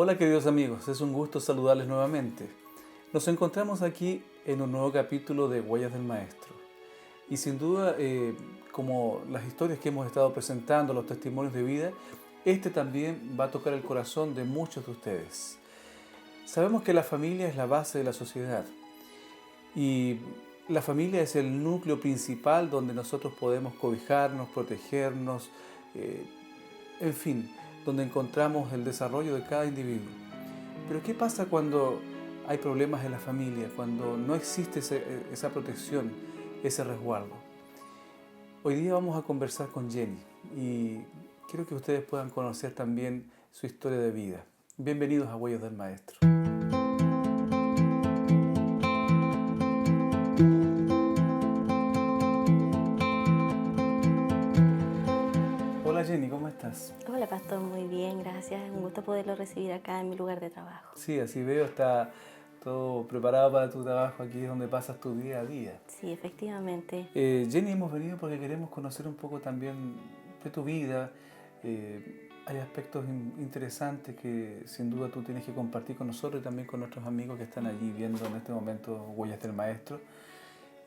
Hola queridos amigos, es un gusto saludarles nuevamente. Nos encontramos aquí en un nuevo capítulo de Huellas del Maestro. Y sin duda, como las historias que hemos estado presentando, los testimonios de vida, este también va a tocar el corazón de muchos de ustedes. Sabemos que la familia es la base de la sociedad y la familia es el núcleo principal donde nosotros podemos cobijarnos, protegernos, en fin, donde encontramos el desarrollo de cada individuo. Pero ¿qué pasa cuando hay problemas en la familia, cuando no existe esa protección, ese resguardo? Hoy día vamos a conversar con Jenny y quiero que ustedes puedan conocer también su historia de vida. Bienvenidos a Huellas del Maestro. Hola Jenny, ¿cómo estás? Hola Pastor, muy bien, gracias. Es un gusto poderlo recibir acá en mi lugar de trabajo. Sí, así veo, está todo preparado para tu trabajo, aquí es donde pasas tu día a día. Sí, efectivamente. Jenny, hemos venido porque queremos conocer un poco también de tu vida. Hay aspectos interesantes que sin duda tú tienes que compartir con nosotros y también con nuestros amigos que están allí viendo en este momento Huellas del Maestro.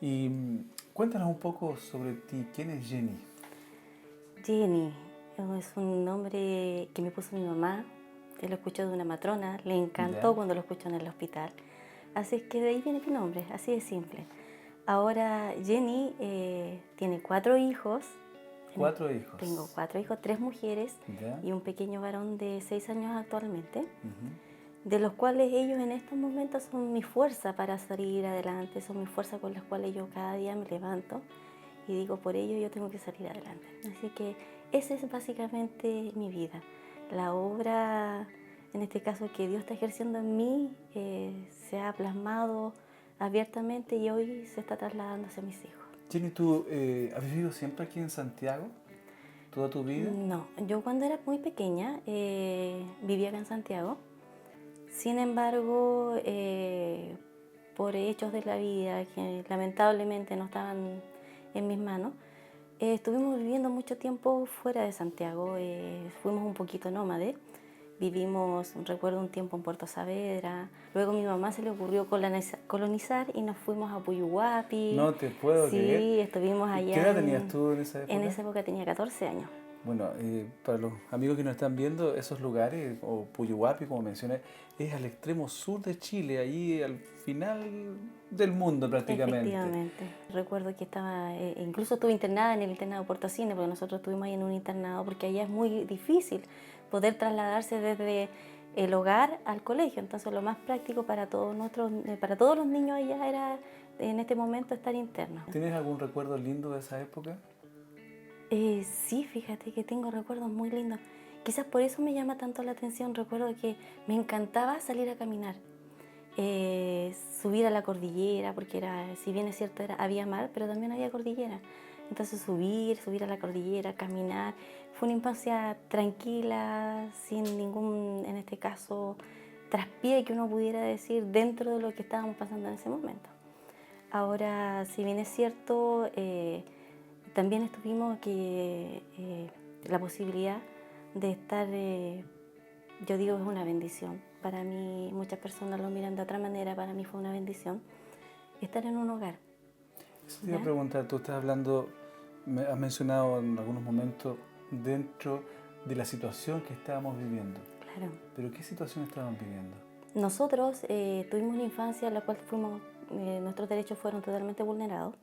Y cuéntanos un poco sobre ti. ¿Quién es Jenny? Jenny es un nombre que me puso mi mamá. Lo escuchó de una matrona, le encantó ¿Ya? cuando lo escuchó en el hospital. Así que de ahí viene mi nombre, así de simple. Ahora Jenny tiene 4 hijos. 4 hijos. Tengo 4 hijos, 3 mujeres ¿Ya? y un pequeño varón de 6 años actualmente. Uh-huh. De los cuales ellos en estos momentos son mi fuerza para salir adelante, son mi fuerza con las cuales yo cada día me levanto y digo, por ello yo tengo que salir adelante. Así que esa es básicamente mi vida. La obra, en este caso, que Dios está ejerciendo en mí, se ha plasmado abiertamente y hoy se está trasladando hacia mis hijos. Jenny, ¿tú has vivido siempre aquí en Santiago? ¿Toda tu vida? No, yo cuando era muy pequeña vivía acá en Santiago. Sin embargo, por hechos de la vida que lamentablemente no estaban en mis manos, estuvimos viviendo mucho tiempo fuera de Santiago. Fuimos un poquito nómades. Vivimos, recuerdo, un tiempo en Puerto Saavedra. Luego a mi mamá se le ocurrió colonizar y nos fuimos a Puyuhuapi. No te puedo creer. Sí, estuvimos allá. ¿Qué edad tenías tú en esa época? En esa época tenía 14 años. Bueno, para los amigos que nos están viendo, esos lugares, o Puyuhuapi, como mencioné, es al extremo sur de Chile, ahí al final del mundo prácticamente. Efectivamente. Recuerdo que estaba, incluso estuve internada en el internado Puerto Cine, porque nosotros estuvimos ahí en un internado, porque allá es muy difícil poder trasladarse desde el hogar al colegio. Entonces lo más práctico para todos los niños allá era en este momento estar internos. ¿Tienes algún recuerdo lindo de esa época? Sí, fíjate que tengo recuerdos muy lindos. Quizás por eso me llama tanto la atención. Recuerdo que me encantaba salir a caminar, subir a la cordillera, porque si bien es cierto, había mar, pero también había cordillera. Entonces subir a la cordillera, caminar. Fue una infancia tranquila, sin ningún, en este caso, traspié que uno pudiera decir dentro de lo que estábamos pasando en ese momento. Ahora, si bien es cierto, también tuvimos la posibilidad de estar, yo digo, es una bendición. Para mí, muchas personas lo miran de otra manera, para mí fue una bendición estar en un hogar. Eso te iba a preguntar, tú estás hablando, has mencionado en algunos momentos dentro de la situación que estábamos viviendo. Claro. ¿Pero qué situación estaban viviendo? Nosotros tuvimos una infancia en la cual nuestros derechos fueron totalmente vulnerados.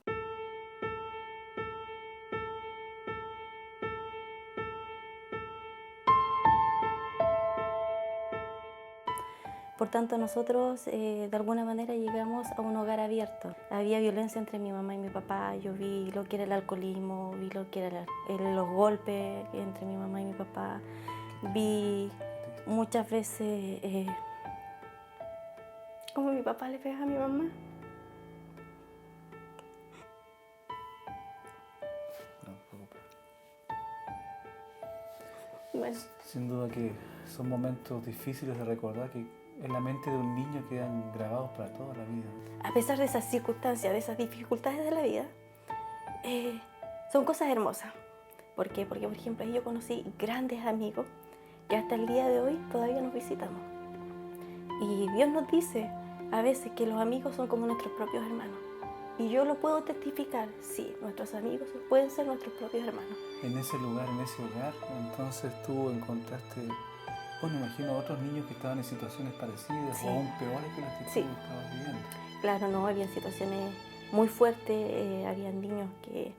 Por tanto, nosotros de alguna manera llegamos a un hogar abierto. Había violencia entre mi mamá y mi papá. Yo vi lo que era el alcoholismo, vi lo que eran los golpes entre mi mamá y mi papá. Vi muchas veces cómo mi papá le pega a mi mamá. No, no te preocupes. Bueno, Sin duda que son momentos difíciles de recordar que en la mente de un niño quedan grabados para toda la vida. a pesar de esas circunstancias, de esas dificultades de la vida, son cosas hermosas. ¿Por qué? Porque, por ejemplo, ahí yo conocí grandes amigos que hasta el día de hoy todavía nos visitamos. Y Dios nos dice a veces que los amigos son como nuestros propios hermanos. Y yo lo puedo testificar, sí, nuestros amigos pueden ser nuestros propios hermanos. En ese lugar, en ese hogar, entonces tú encontraste, bueno, imagino otros niños que estaban en situaciones parecidas Sí. o aún peores que las que Sí. tú estabas viviendo. Claro, no, había situaciones muy fuertes, había niños que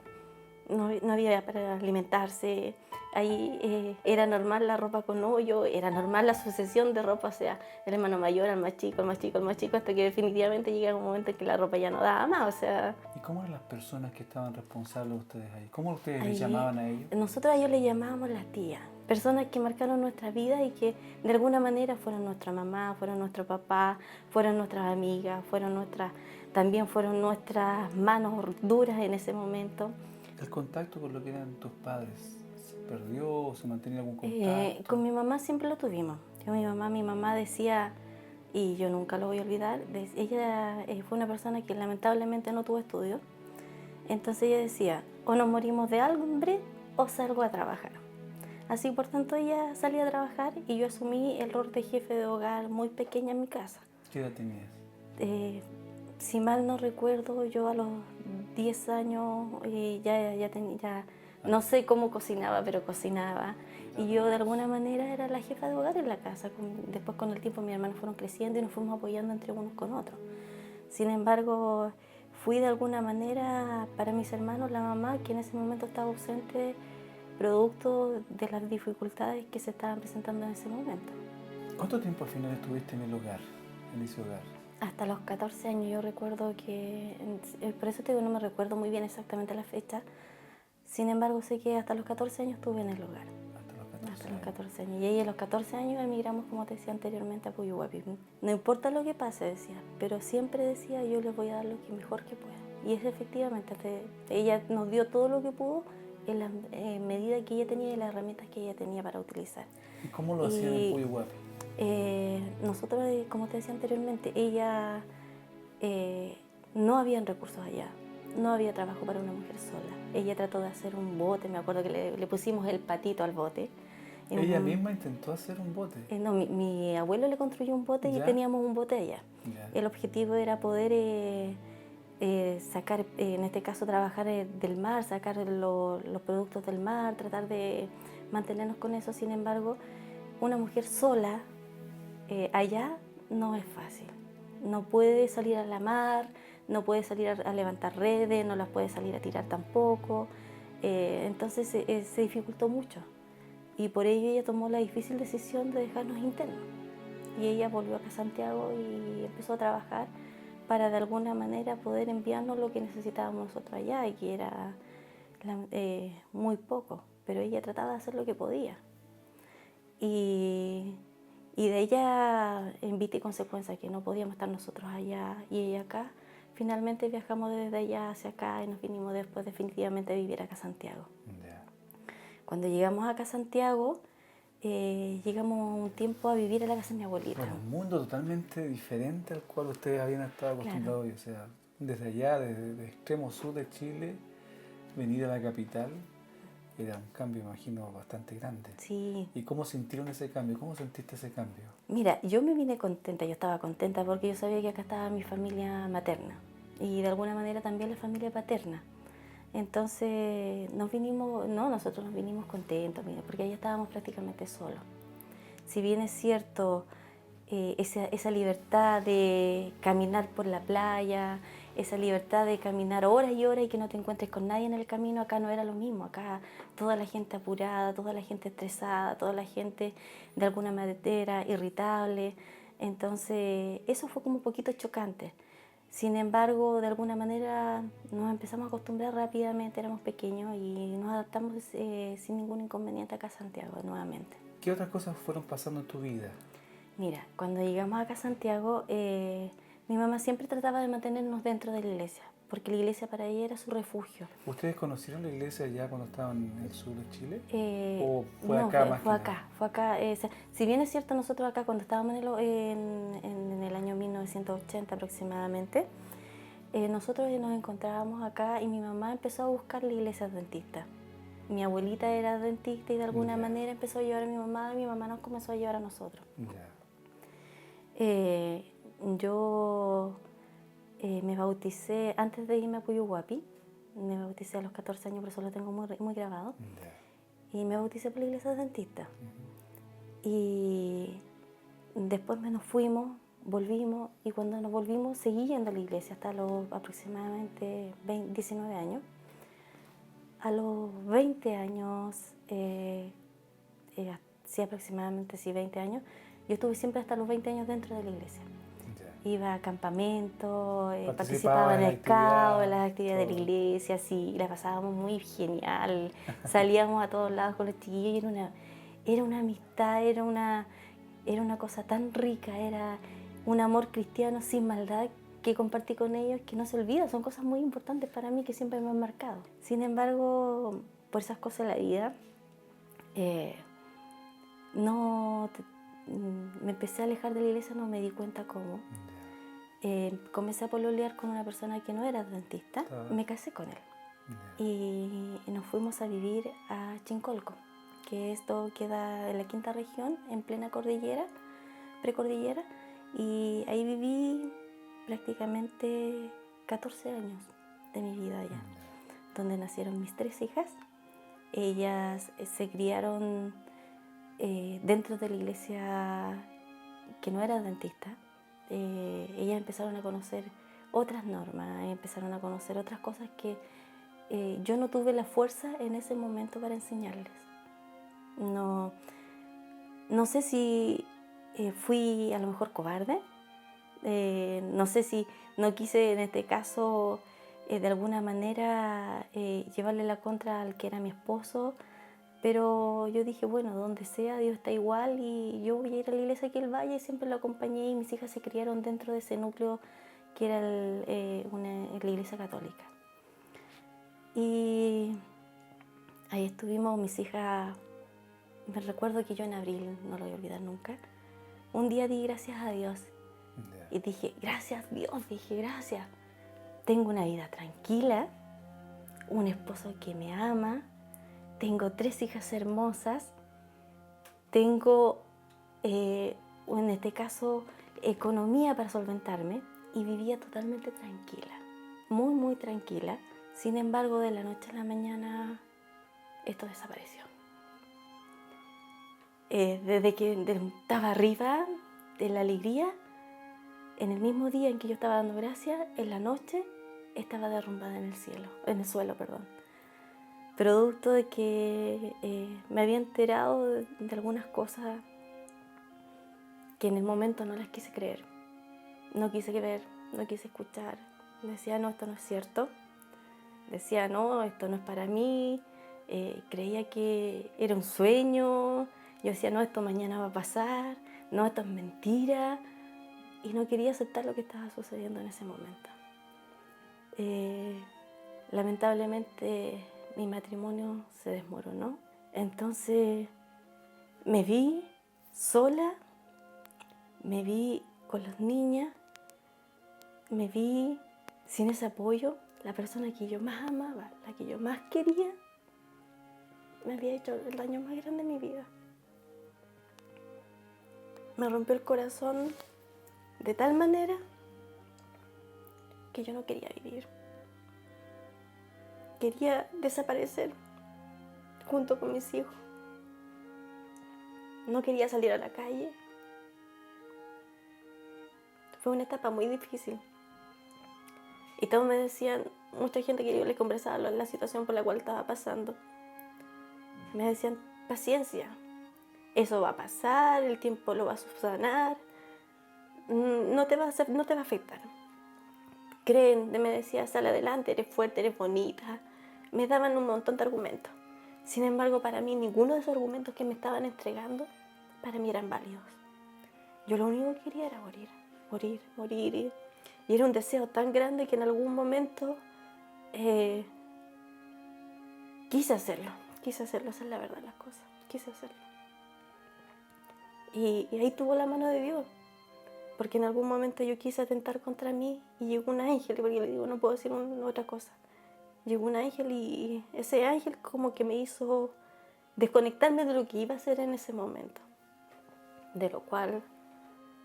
no había para alimentarse, ahí era normal la ropa con hoyo, era normal la sucesión de ropa, o sea, el hermano mayor al más chico, el más chico, el más chico, hasta que definitivamente llega un momento en que la ropa ya no daba más, o sea... ¿Y cómo eran las personas que estaban responsables de ustedes ahí? ¿Cómo ustedes les Ahí, llamaban a ellos? nosotros a ellos le llamábamos las tías, personas que marcaron nuestra vida y que de alguna manera fueron nuestra mamá, fueron nuestro papá, fueron nuestras amigas, también fueron nuestras manos duras en ese momento. ¿El contacto con lo que eran tus padres se perdió o se mantenía algún contacto? Con mi mamá siempre lo tuvimos. Mi mamá decía, y yo nunca lo voy a olvidar, ella fue una persona que lamentablemente no tuvo estudios. Entonces ella decía, o nos morimos de hambre o salgo a trabajar. Así por tanto ella salía a trabajar y yo asumí el rol de jefe de hogar muy pequeña en mi casa. ¿Qué edad tenías? Si mal no recuerdo, yo a los 10 años ya no sé cómo cocinaba, pero cocinaba. Y yo de alguna manera era la jefa de hogar en la casa. Después con el tiempo mis hermanos fueron creciendo y nos fuimos apoyando entre unos con otros. Sin embargo, fui de alguna manera para mis hermanos la mamá que en ese momento estaba ausente, producto de las dificultades que se estaban presentando en ese momento. ¿Cuánto tiempo al final estuviste en el hogar, en ese hogar? Hasta los 14 años. Yo recuerdo que, por eso te digo, no me recuerdo muy bien exactamente la fecha. Sin embargo, sé que hasta los 14 años estuve en el hogar. Hasta los 14 años. Y ahí a los 14 años emigramos, como te decía anteriormente, a Puyuhuapi. No importa lo que pase, decía, pero siempre decía, yo les voy a dar lo que mejor que pueda. Y es efectivamente, ella nos dio todo lo que pudo en la medida que ella tenía y las herramientas que ella tenía para utilizar. ¿Y cómo lo hacían en Puyuhuapi? Nosotros, como te decía anteriormente, no habían recursos allá, no había trabajo para una mujer sola. Ella trató de hacer un bote, me acuerdo que le pusimos el patito al bote. ¿Ella misma intentó hacer un bote? No, mi abuelo le construyó un bote y teníamos un bote allá. El objetivo era poder sacar, en este caso trabajar del mar, sacar los productos del mar, tratar de mantenernos con eso. Sin embargo, una mujer sola allá no es fácil. No puede salir a la mar, no puede salir a levantar redes, no las puede salir a tirar tampoco. Entonces se dificultó mucho. Y por ello ella tomó la difícil decisión de dejarnos internos. Y ella volvió acá a Santiago y empezó a trabajar para de alguna manera poder enviarnos lo que necesitábamos nosotros allá, y que era muy poco. Pero ella trataba de hacer lo que podía. Y de ella, en vista y consecuencia, que no podíamos estar nosotros allá y ella acá, finalmente viajamos desde allá hacia acá y nos vinimos después definitivamente a vivir acá a Santiago. Cuando llegamos acá a Santiago, llegamos un tiempo a vivir en la casa de mi abuelita. Bueno, un mundo totalmente diferente al cual ustedes habían estado acostumbrados. Claro. O sea, desde allá, desde el extremo sur de Chile, venir a la capital, era un cambio, imagino, bastante grande. Sí. ¿Y cómo sintieron ese cambio? ¿Cómo sentiste ese cambio? Mira, yo me vine contenta, yo estaba contenta porque yo sabía que acá estaba mi familia materna y de alguna manera también la familia paterna. Entonces nosotros nos vinimos contentos, mira, porque allá estábamos prácticamente solos. Si bien es cierto, esa libertad de caminar por la playa, esa libertad de caminar horas y horas y que no te encuentres con nadie en el camino, acá no era lo mismo. Acá toda la gente apurada, toda la gente estresada, toda la gente de alguna manera irritable. Entonces eso fue como un poquito chocante. Sin embargo, de alguna manera nos empezamos a acostumbrar rápidamente, éramos pequeños y nos adaptamos sin ningún inconveniente acá a Santiago nuevamente. ¿Qué otras cosas fueron pasando en tu vida? Mira, cuando llegamos acá a Santiago, mi mamá siempre trataba de mantenernos dentro de la iglesia, porque la iglesia para ella era su refugio. ¿Ustedes conocieron la iglesia ya cuando estaban en el sur de Chile? ¿O fue no, acá más fue acá. Si bien es cierto, nosotros acá cuando estábamos en el año 1980 aproximadamente, nosotros nos encontrábamos acá y mi mamá empezó a buscar la iglesia adventista. Mi abuelita era adventista y de alguna manera empezó a llevar a mi mamá y mi mamá nos comenzó a llevar a nosotros. Eh, yo me bauticé antes de irme a Puyuhuapi. Me bauticé a los 14 años, por eso lo tengo muy grabado. Y me bauticé por la iglesia adventista. Y después nos fuimos, volvimos, y cuando nos volvimos seguí yendo a la iglesia hasta los aproximadamente 19 años. A los 20 años, sí, aproximadamente 20 años, yo estuve siempre hasta los 20 años dentro de la iglesia. Iba a campamento, participaba en el CAO, en las actividades de la iglesia, sí, la pasábamos muy genial. Salíamos a todos lados con los chiquillos y era una amistad, era una cosa tan rica, era un amor cristiano sin maldad que compartí con ellos que no se olvida. Son cosas muy importantes para mí que siempre me han marcado. Sin embargo, por esas cosas de la vida, me empecé a alejar de la iglesia, no me di cuenta cómo. Comencé a pololear con una persona que no era adventista, me casé con él. Y nos fuimos a vivir a Chincolco, que esto queda en la quinta región, en plena cordillera, precordillera, y ahí viví prácticamente 14 años de mi vida allá, donde nacieron mis 3 hijas. Ellas se criaron dentro de la iglesia que no era adventista. Ellas empezaron a conocer otras normas, empezaron a conocer otras cosas que yo no tuve la fuerza en ese momento para enseñarles. No sé si fui a lo mejor cobarde, no sé si no quise en este caso de alguna manera llevarle la contra al que era mi esposo, pero yo dije, bueno, donde sea, Dios está igual y yo voy a ir a la iglesia que Él vaya, y siempre lo acompañé, y mis hijas se criaron dentro de ese núcleo que era la iglesia católica. Y ahí estuvimos, mis hijas, me recuerdo que yo en abril, no lo voy a olvidar nunca, un día di gracias a Dios y dije, gracias Dios, dije gracias, tengo una vida tranquila, un esposo que me ama, tengo 3 hijas hermosas, tengo, en este caso, economía para solventarme, y vivía totalmente tranquila, muy, muy tranquila. Sin embargo, de la noche a la mañana, esto desapareció. Desde que estaba arriba de la alegría, en el mismo día en que yo estaba dando gracias, en la noche estaba derrumbada en el suelo. Producto de que me había enterado de algunas cosas que en el momento no las quise creer. No quise ver, no quise escuchar. Decía, no, esto no es cierto. Decía, no, esto no es para mí. Creía que era un sueño. Yo decía, no, esto mañana va a pasar. No, esto es mentira. Y no quería aceptar lo que estaba sucediendo en ese momento. Lamentablemente mi matrimonio se desmoronó. Entonces me vi sola, me vi con las niñas, me vi sin ese apoyo. La persona que yo más amaba, la que yo más quería, me había hecho el daño más grande de mi vida. Me rompió el corazón de tal manera que yo no quería vivir. Quería desaparecer junto con mis hijos. No quería salir a la calle. Fue una etapa muy difícil. Y todos me decían, mucha gente que yo les conversaba la situación por la cual estaba pasando, me decían, paciencia, eso va a pasar, el tiempo lo va a subsanar, no te va a afectar. Creen, me decía, sal adelante, eres fuerte, eres bonita. Me daban un montón de argumentos. Sin embargo, para mí, ninguno de esos argumentos que me estaban entregando, para mí eran válidos. Yo lo único que quería era morir. Y era un deseo tan grande que en algún momento quise hacerlo, esa es la verdad de las cosas, quise hacerlo. Y ahí tuvo la mano de Dios, porque en algún momento yo quise atentar contra mí y llegó un ángel, porque le digo, no puedo decir otra cosa. Llegó un ángel y ese ángel como que me hizo desconectarme de lo que iba a hacer en ese momento, de lo cual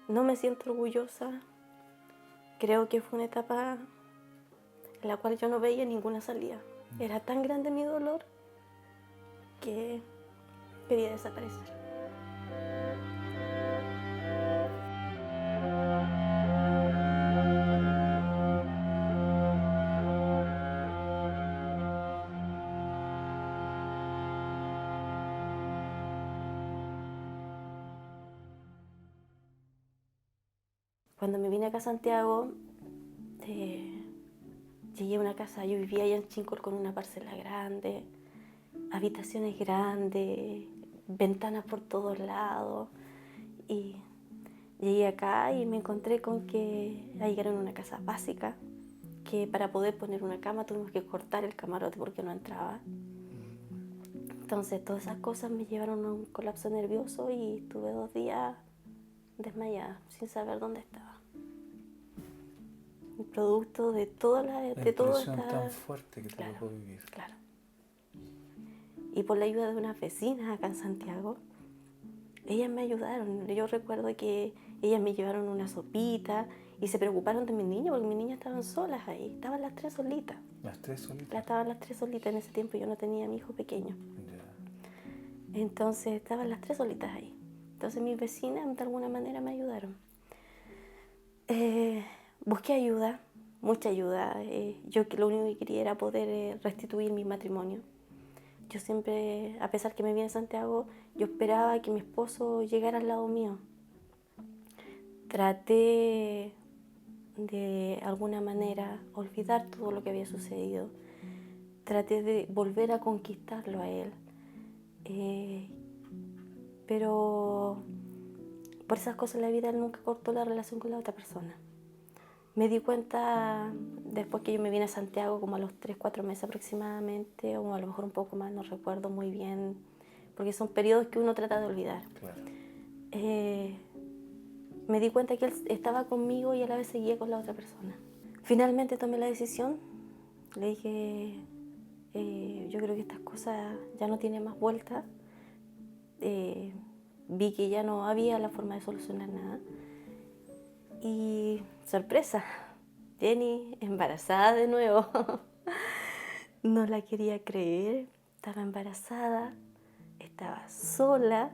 No me siento orgullosa. Creo que fue una etapa en la cual yo no veía ninguna salida. Era tan grande mi dolor que quería desaparecer. Cuando me vine acá a Santiago, llegué a una casa, yo vivía allá en Chincol con una parcela grande, habitaciones grandes, ventanas por todos lados. Y llegué acá y me encontré con que ahí era una casa básica, que para poder poner una cama tuvimos que cortar el camarote porque no entraba. Entonces todas esas cosas me llevaron a un colapso nervioso y estuve 2 días desmayada, sin saber dónde estaba. El producto de toda La impresión tan fuerte que te tocó vivir. Claro. Y por la ayuda de unas vecinas acá en Santiago, ellas me ayudaron. Yo recuerdo que ellas me llevaron una sopita y se preocuparon de mis niños, porque mis niñas estaban solas ahí. Estaban las 3 solitas. ¿Las 3 solitas? Estaban las 3 solitas. En ese tiempo yo no tenía a mi hijo pequeño. Entonces estaban las 3 solitas ahí. Entonces mis vecinas de alguna manera me ayudaron. Busqué ayuda, mucha ayuda. Yo lo único que quería era poder restituir mi matrimonio. Yo siempre, a pesar que me vine a Santiago, yo esperaba que mi esposo llegara al lado mío. Traté de alguna manera olvidar todo lo que había sucedido. Traté de volver a conquistarlo a él. Pero por esas cosas la vida nunca cortó la relación con la otra persona. Me di cuenta después que yo me vine a Santiago, como a los 3-4 meses aproximadamente, o a lo mejor un poco más, no recuerdo muy bien, porque son periodos que uno trata de olvidar. Claro. Me di cuenta que él estaba conmigo y a la vez seguía con la otra persona. Finalmente tomé la decisión, le dije, yo creo que estas cosas ya no tienen más vuelta. Vi que ya no había la forma de solucionar nada. Y sorpresa, Jenny embarazada de nuevo. No la quería creer, estaba embarazada, estaba sola.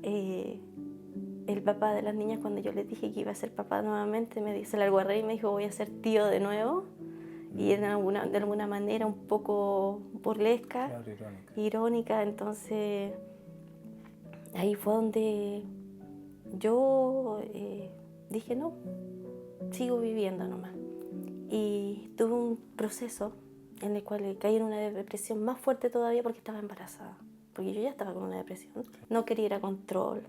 El papá de las niñas, cuando yo les dije que iba a ser papá nuevamente, se largó a reír y me dijo, voy a ser tío de nuevo. Y de alguna manera un poco burlesca, claro, irónica. Entonces ahí fue donde yo dije, no, sigo viviendo nomás. Y tuve un proceso en el cual caí en una depresión más fuerte todavía porque estaba embarazada. Porque yo ya estaba con una depresión. No quería ir a control.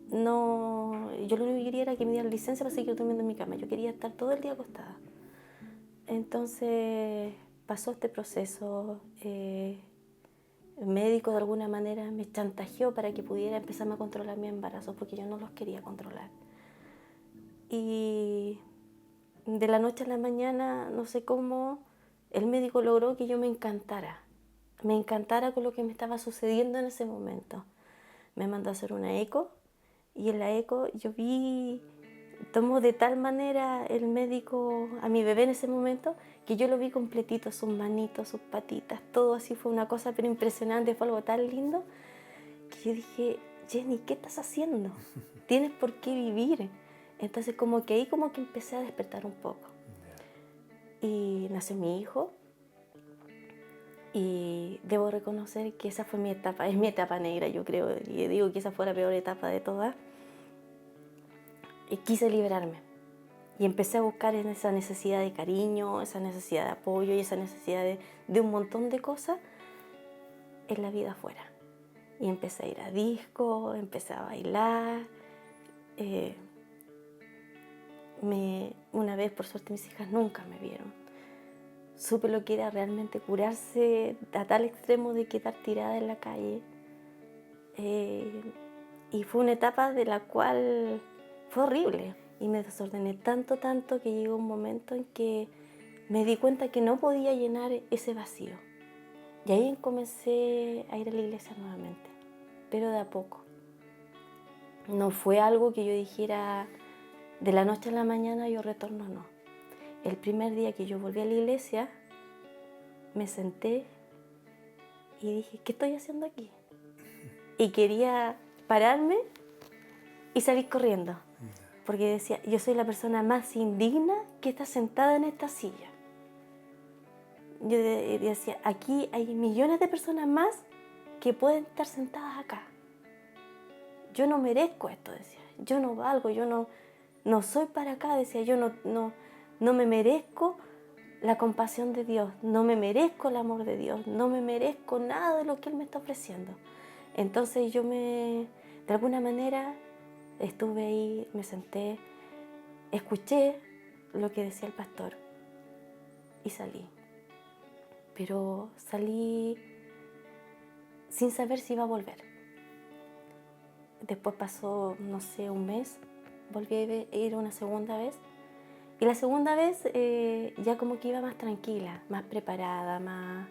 No, yo lo único que quería era que me dieran licencia para seguir durmiendo en mi cama. Yo quería estar todo el día acostada. Entonces pasó este proceso. El médico de alguna manera me chantajeó para que pudiera empezar a controlar mi embarazo porque yo no los quería controlar. Y de la noche a la mañana, no sé cómo, el médico logró que yo me encantara con lo que me estaba sucediendo en ese momento. Me mandó a hacer una eco y en la eco yo tomó de tal manera el médico a mi bebé en ese momento que yo lo vi completito, sus manitos, sus patitas, todo así, fue una cosa pero impresionante, fue algo tan lindo que yo dije, Jenny, ¿qué estás haciendo? Tienes por qué vivir. Entonces como que ahí como que empecé a despertar un poco. Y nació mi hijo y debo reconocer que esa fue mi etapa, es mi etapa negra, yo creo, y digo que esa fue la peor etapa de todas. Y quise liberarme y empecé a buscar en esa necesidad de cariño, esa necesidad de apoyo y esa necesidad de un montón de cosas en la vida afuera. Y empecé a ir a discos, empecé a bailar. Una vez, por suerte, mis hijas nunca me vieron. Supe lo que era realmente curarse a tal extremo de quedar tirada en la calle. Y fue una etapa de la cual fue horrible. Y me desordené tanto que llegó un momento en que me di cuenta que no podía llenar ese vacío. Y ahí comencé a ir a la iglesia nuevamente, pero de a poco. No fue algo que yo dijera de la noche a la mañana yo retorno, no. El primer día que yo volví a la iglesia, me senté y dije, ¿qué estoy haciendo aquí? Y quería pararme y salir corriendo. Porque decía, yo soy la persona más indigna que está sentada en esta silla. Yo decía, aquí hay millones de personas más que pueden estar sentadas acá. Yo no merezco esto, decía. Yo no valgo, yo no soy para acá, decía. Yo no me merezco la compasión de Dios, no me merezco el amor de Dios, no me merezco nada de lo que Él me está ofreciendo. Entonces yo de alguna manera, estuve ahí, me senté, escuché lo que decía el pastor y salí. Pero salí sin saber si iba a volver. Después pasó, no sé, un mes, volví a ir una segunda vez. Y la segunda vez ya como que iba más tranquila, más preparada, más...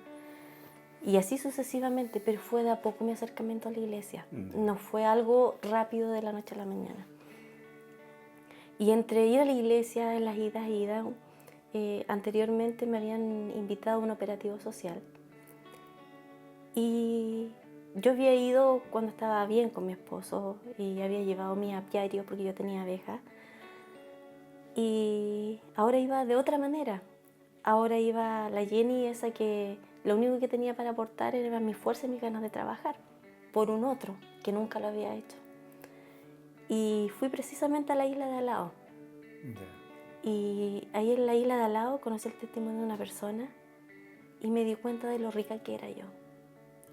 Y así sucesivamente, pero fue de a poco mi acercamiento a la iglesia. No fue algo rápido de la noche a la mañana. Y entre ir a la iglesia, en las idas, anteriormente me habían invitado a un operativo social. Y yo había ido cuando estaba bien con mi esposo y había llevado mi apiario porque yo tenía abejas. Y ahora iba de otra manera. Ahora iba la Jenny, esa que lo único que tenía para aportar era mi fuerza y mis ganas de trabajar por un otro que nunca lo había hecho. Y fui precisamente a la isla de Alao. Y ahí en la isla de Alao conocí el testimonio de una persona y me di cuenta de lo rica que era yo.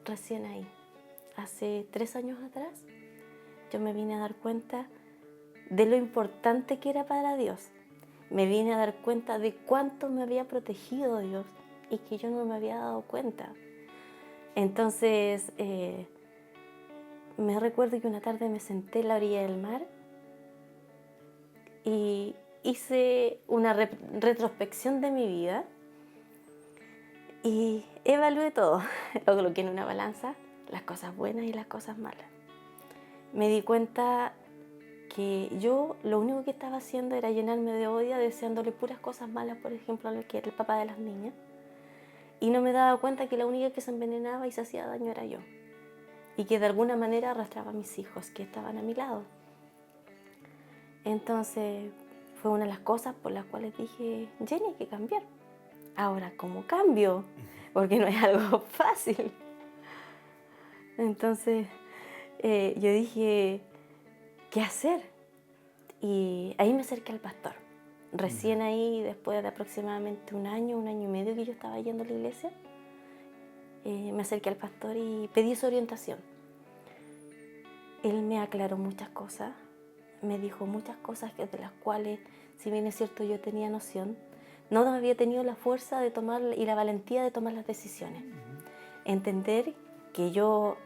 Recién ahí, hace 3 años atrás, yo me vine a dar cuenta de lo importante que era para Dios. Me vine a dar cuenta de cuánto me había protegido Dios y que yo no me había dado cuenta. Entonces, me recuerdo que una tarde me senté en la orilla del mar y hice una retrospección de mi vida y evalué todo. Lo coloqué en una balanza, las cosas buenas y las cosas malas. Me di cuenta que yo lo único que estaba haciendo era llenarme de odio, deseándole puras cosas malas, por ejemplo, al que era el papá de las niñas. Y no me daba cuenta que la única que se envenenaba y se hacía daño era yo. Y que de alguna manera arrastraba a mis hijos que estaban a mi lado. Entonces fue una de las cosas por las cuales dije, Jenny, hay que cambiar. Ahora, ¿cómo cambio? Porque no es algo fácil. Entonces yo dije, ¿qué hacer? Y ahí me acerqué al pastor. Recién ahí, después de aproximadamente un año y medio que yo estaba yendo a la iglesia, me acerqué al pastor y pedí su orientación. Él me aclaró muchas cosas, me dijo muchas cosas de las cuales, si bien es cierto yo tenía noción, no había tenido la fuerza de tomar y la valentía de tomar las decisiones. Entender que yo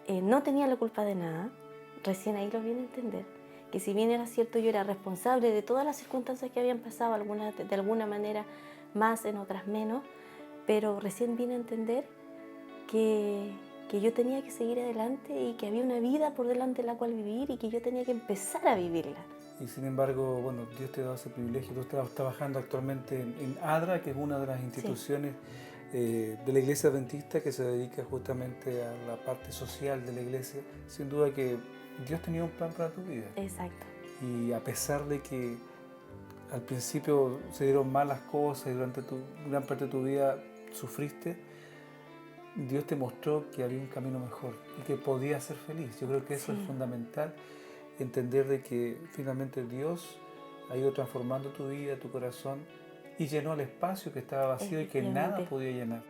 no tenía la culpa de nada, recién ahí lo vine a entender, que si bien era cierto yo era responsable de todas las circunstancias que habían pasado, algunas de alguna manera más, en otras menos, pero recién vine a entender que yo tenía que seguir adelante y que había una vida por delante de la cual vivir y que yo tenía que empezar a vivirla. Y sin embargo, bueno, Dios te da ese privilegio. Tú estás trabajando actualmente en ADRA, que es una de las instituciones de la Iglesia Adventista que se dedica justamente a la parte social de la Iglesia. Sin duda que Dios tenía un plan para tu vida. Exacto. Y a pesar de que al principio se dieron malas cosas y durante gran parte de tu vida sufriste, Dios te mostró que había un camino mejor y que podías ser feliz. Yo creo que eso es fundamental, entender de que finalmente Dios ha ido transformando tu vida, tu corazón y llenó el espacio que estaba vacío y que nada podía llenar.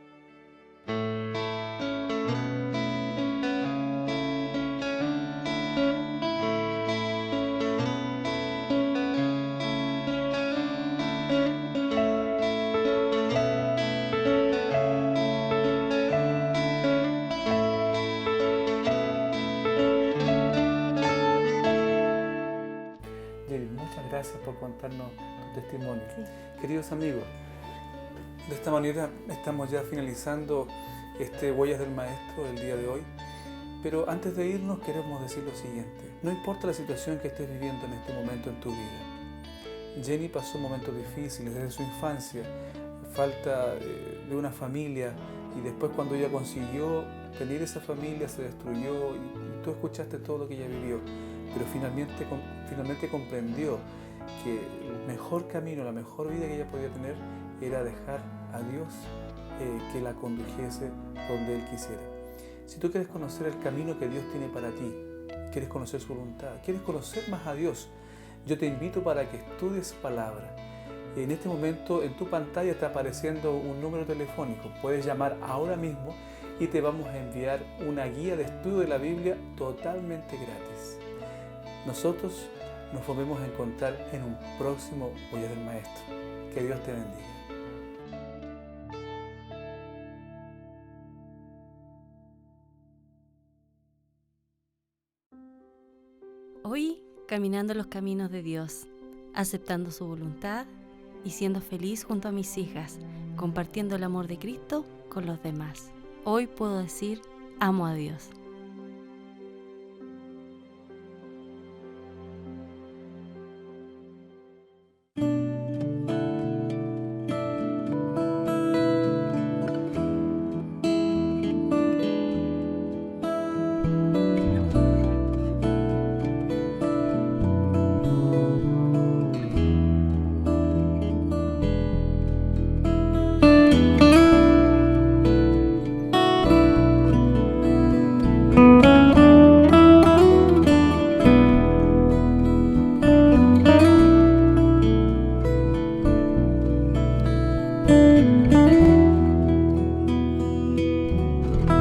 Muchas gracias por contarnos tu testimonio. Queridos amigos, de esta manera estamos ya finalizando Huellas del Maestro el día de hoy. Pero antes de irnos queremos decir lo siguiente. No importa la situación que estés viviendo en este momento en tu vida. Jenny pasó momentos difíciles desde su infancia, falta de una familia, y después cuando ella consiguió tener esa familia se destruyó y tú escuchaste todo lo que ella vivió. Pero finalmente comprendió que el mejor camino, la mejor vida que ella podía tener era dejar a Dios que la condujese donde Él quisiera. Si tú quieres conocer el camino que Dios tiene para ti, quieres conocer su voluntad, quieres conocer más a Dios, yo te invito para que estudies palabra. En este momento en tu pantalla está apareciendo un número telefónico. Puedes llamar ahora mismo y te vamos a enviar una guía de estudio de la Biblia totalmente gratis. Nosotros nos volvemos a encontrar en un próximo Huellas del Maestro. Que Dios te bendiga. Hoy, caminando los caminos de Dios, aceptando su voluntad y siendo feliz junto a mis hijas, compartiendo el amor de Cristo con los demás. Hoy puedo decir, amo a Dios.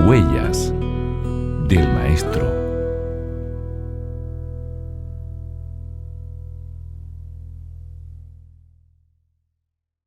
Huellas